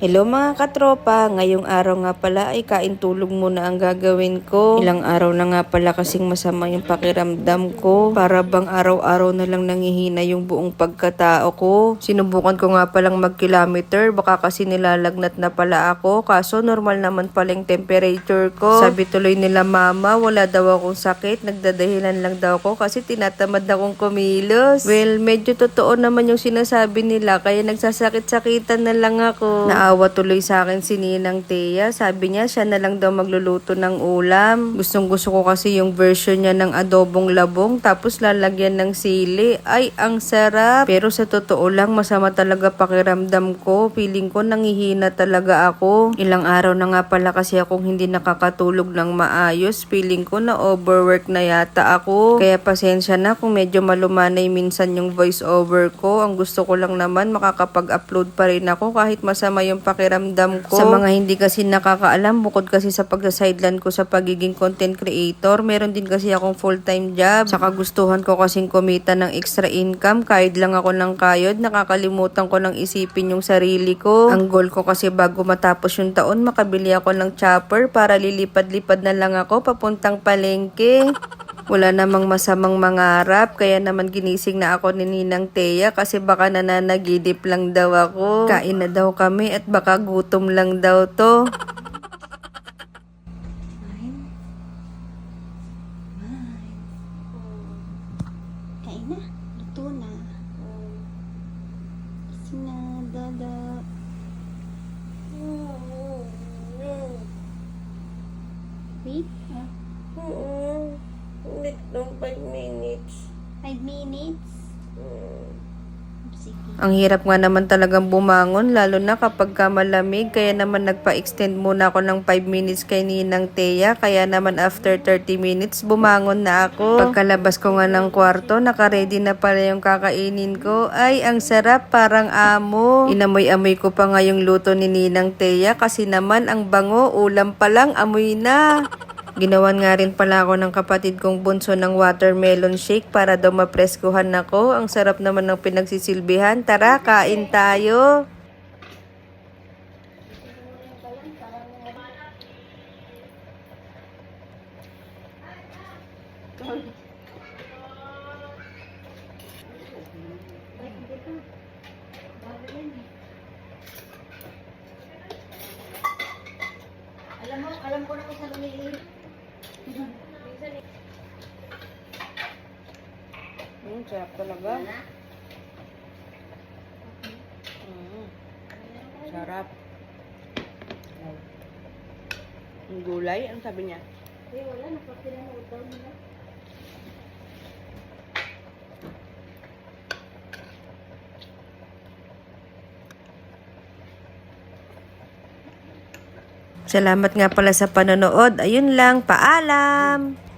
Hello mga katropa, ngayong araw nga pala ay kain tulog muna ang gagawin ko. Ilang araw na nga pala kasing masama yung pakiramdam ko. Para bang araw-araw na lang nangihina yung buong pagkatao ko. Sinubukan ko nga palang mag-kilometer, baka kasi nilalagnat na pala ako. Kaso normal naman pala yung temperature ko. Sabi tuloy nila mama, wala daw akong sakit. Nagdadahilan lang daw ako kasi tinatamad akong kumilos. Well, medyo totoo naman yung sinasabi nila kaya nagsasakit-sakitan na lang ako. Naawa tuloy sa akin si Ninang Thea. Sabi niya siya na lang daw magluluto ng ulam. Gustong gusto ko kasi yung version niya ng adobong labong tapos lalagyan ng sili. Ay, ang sarap. Pero sa totoo lang, masama talaga pakiramdam ko. Feeling ko nangihina talaga ako. Ilang araw na nga pala kasi akong hindi nakakatulog ng maayos. Feeling ko na overwork na yata ako. Kaya pasensya na kung medyo malumanay minsan yung voice over ko. Ang gusto ko lang naman makakapag-upload pa rin ako kahit masama yung pakiramdam ko. Sa mga hindi kasi nakakaalam, bukod kasi sa pagsa-sideline ko sa pagiging content creator, meron din kasi akong full-time job. Saka gustuhan ko kasing kumita ng extra income kahit lang ako ng kayod, nakakalimutan ko nang isipin yung sarili ko. Ang goal ko kasi bago matapos yung taon, makabili ako ng chopper para lilipad-lipad na lang ako papuntang palengke. Wala namang masamang mangarap, kaya naman ginising na ako ni Ninang Thea kasi baka nananaginip lang daw ako. Kain na daw kami at baka gutom lang daw to. Kain na. Luto na. Gising na, Dodo. Wait. Ulit ng 5 minutes. 5 minutes. Sige. Ang hirap nga naman talagang bumangon, lalo na kapag malamig. Kaya naman nagpa-extend muna ako ng 5 minutes kay Ninang Thea. Kaya naman after 30 minutes, bumangon na ako. Pagkalabas ko nga ng kwarto, nakaready na pala yung kakainin ko. Ay, ang sarap, parang amo. Inamoy-amoy ko pa nga yung luto ni Ninang Thea kasi naman ang bango, ulam pa lang, amoy na. Ginawan nga rin pala ako ng kapatid kong bunso ng watermelon shake para daw mapreskuhan ako. Ang sarap naman ng pinagsisilbihan. Tara, kain tayo. Alam ko na kung saan umiilit. Sarap talaga. Sarap. Ang gulay, ano sabi niya? Eh, wala. Napapilanood daw nila. Salamat nga pala sa panonood. Ayun lang, paalam!